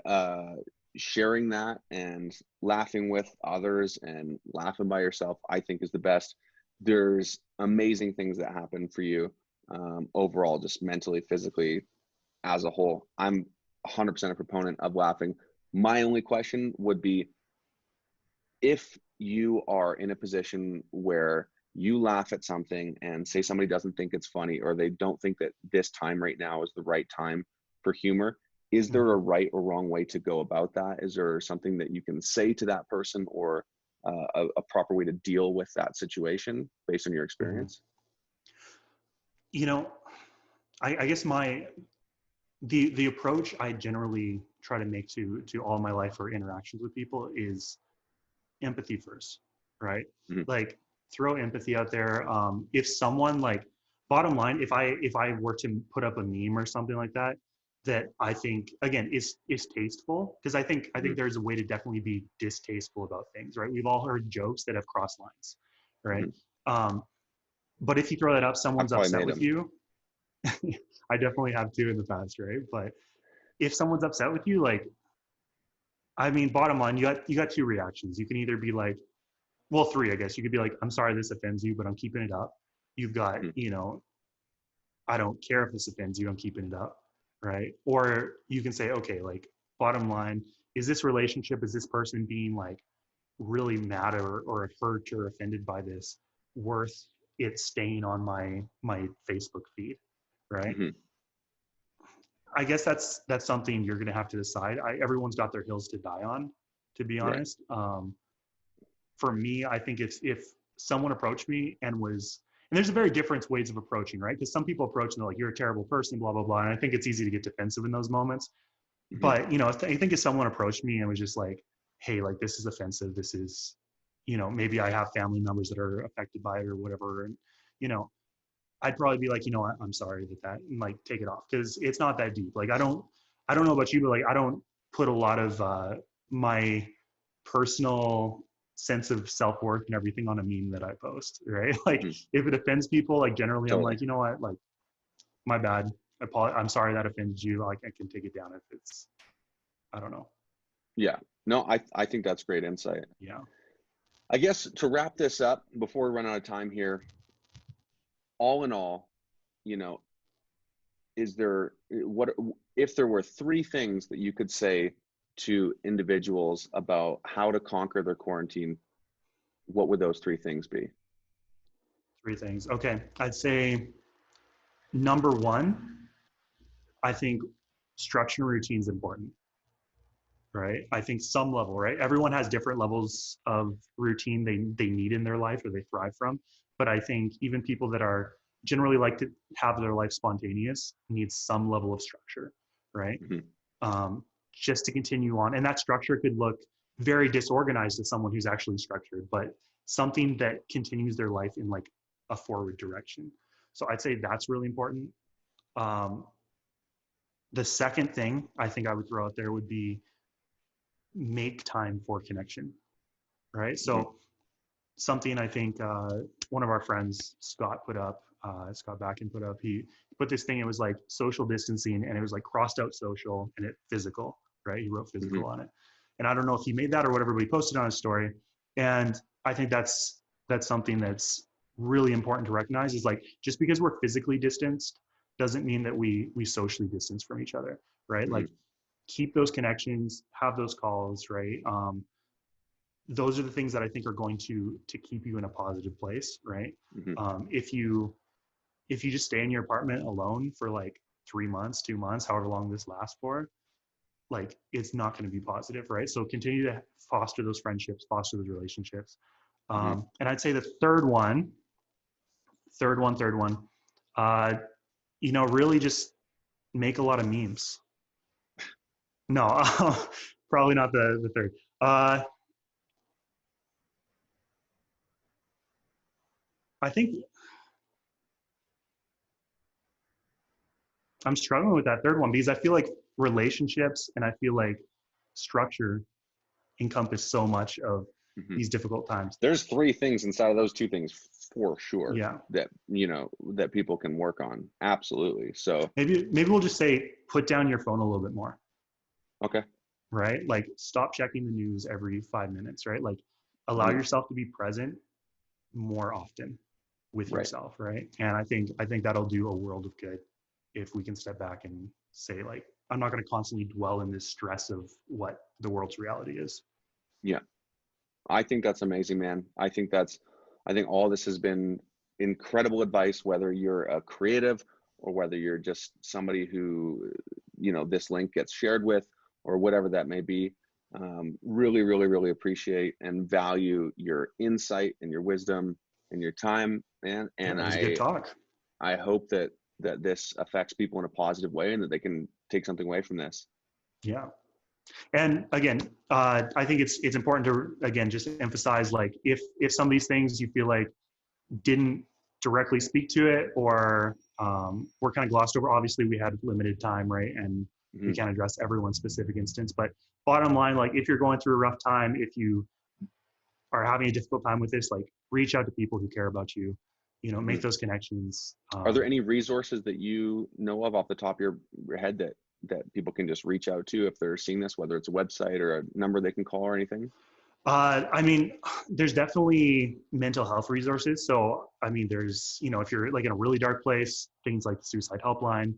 sharing that and laughing with others and laughing by yourself, I think is the best. There's amazing things that happen for you overall, just mentally, physically, as a whole. I'm 100% a proponent of laughing. My only question would be, if you are in a position where you laugh at something and say somebody doesn't think it's funny, or they don't think that this time right now is the right time for humor, is there a right or wrong way to go about that? Is there something that you can say to that person, or a proper way to deal with that situation based on your experience? You know, I guess the approach I generally try to make to all my life or interactions with people is empathy first, right? Mm-hmm. Like, throw empathy out there. If someone, like, bottom line, if I were to put up a meme or something like that I think, again, is tasteful, because I think there's a way to definitely be distasteful about things, right? We've all heard jokes that have crossed lines, right? But if you throw that up, someone's upset with you. I definitely have too in the past, right? But if someone's upset with you, like, I mean, bottom line, you got two reactions. You can either be like, well, three, I guess. You could be like, I'm sorry this offends you, but I'm keeping it up. You've got, I don't care if this offends you, I'm keeping it up, right? Or you can say, okay, like, bottom line, is this relationship, is this person being like really mad or hurt or offended by this worth it staying on my Facebook feed, right? I guess that's something you're going to have to decide. Everyone's got their hills to die on, to be honest. For me, I think if someone approached me and there's a very different ways of approaching, right? Because some people approach and they're like, you're a terrible person, blah, blah, blah. And I think it's easy to get defensive in those moments. But, I think if someone approached me and was just like, hey, like, this is offensive. This is, maybe I have family members that are affected by it or whatever. And, I'd probably be like, I'm sorry that, and like, take it off, because it's not that deep. Like, I don't know about you, but like, I don't put a lot of my personal sense of self-worth and everything on a meme that I post, right? Like, if it offends people, like, generally I'm like, you know what, like, my bad. I'm sorry that offended you. Like, I can take it down if it's, I don't know. Yeah, no, I think that's great insight. Yeah. I guess to wrap this up before we run out of time here, all in all, is there, what if there were three things that you could say to individuals about how to conquer their quarantine, what would those three things be? Three things. Okay. I'd say number one, I think structure and routine is important, right? I think some level, right? Everyone has different levels of routine they need in their life or they thrive from. But I think even people that are generally like to have their life spontaneous need some level of structure, right? Just to continue on. And that structure could look very disorganized to someone who's actually structured, but something that continues their life in like a forward direction. So I'd say that's really important. The second thing I think I would throw out there would be make time for connection, right? So something I think one of our friends, Scott Backen put up, he put this thing, it was like social distancing, and it was like crossed out social and it physical, right? He wrote physical on it. And I don't know if he made that or whatever, but he posted on his story. And I think that's something that's really important to recognize, is like, just because we're physically distanced doesn't mean that we socially distance from each other, right? Like, keep those connections, have those calls, right? Those are the things that I think are going to keep you in a positive place, right? If you just stay in your apartment alone for like 3 months, 2 months, however long this lasts for, like, it's not going to be positive, right? So continue to foster those friendships, foster those relationships. And I'd say the third one, really just make a lot of memes. No, probably not the third. I think I'm struggling with that third one, because I feel like relationships, and I feel like structure encompass so much of these difficult times. There's 3 things inside of those 2 things for sure. Yeah. That, you know, that people can work on. Absolutely. So maybe we'll just say, put down your phone a little bit more. okay. Right? Like, stop checking the news every 5 minutes, right? Like, allow yourself to be present more often with yourself, right? And I think that'll do a world of good if we can step back and say, like, I'm not going to constantly dwell in this stress of what the world's reality is. Yeah. I think that's amazing, man. I think all this has been incredible advice, whether you're a creative or whether you're just somebody who, you know, this link gets shared with or whatever that may be. Really, really, really appreciate and value your insight and your wisdom and your time, man. And it was a good talk. I hope that this affects people in a positive way and that they can take something away from this. Yeah. And again, I think it's important to, again, just emphasize, like, if some of these things you feel like didn't directly speak to it or were kind of glossed over, obviously we had limited time, right? And we can't address everyone's specific instance, but bottom line, like, if you're going through a rough time, if you are having a difficult time with this, like, reach out to people who care about you, you know, make those connections. Are there any resources that you know of off the top of your head that people can just reach out to if they're seeing this, whether it's a website or a number they can call or anything? I mean, there's definitely mental health resources. So, I mean, there's, you know, if you're like in a really dark place, things like the suicide helpline,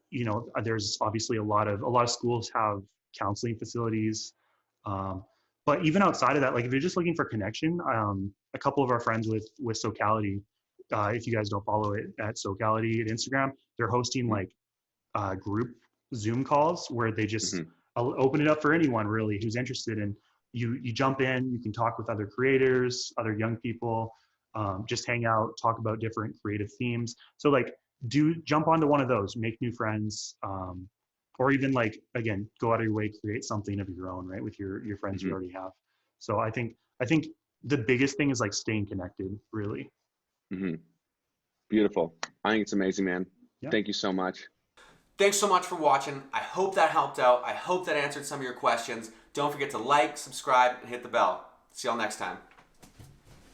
you know, there's obviously a lot of schools have counseling facilities. But even outside of that, like, if you're just looking for connection, a couple of our friends with Socality, if you guys don't follow it at Socality at Instagram, they're hosting like group Zoom calls where they just I'll open it up for anyone really who's interested in. You jump in, you can talk with other creators, other young people, just hang out, talk about different creative themes. So like, jump onto one of those, make new friends, or even like, again, go out of your way, create something of your own, right? With your friends you already have. So I think the biggest thing is like staying connected, really. Beautiful. I think it's amazing, man. Yeah. Thank you so much. Thanks so much for watching. I hope that helped out. I hope that answered some of your questions. Don't forget to like, subscribe, and hit the bell. See y'all next time.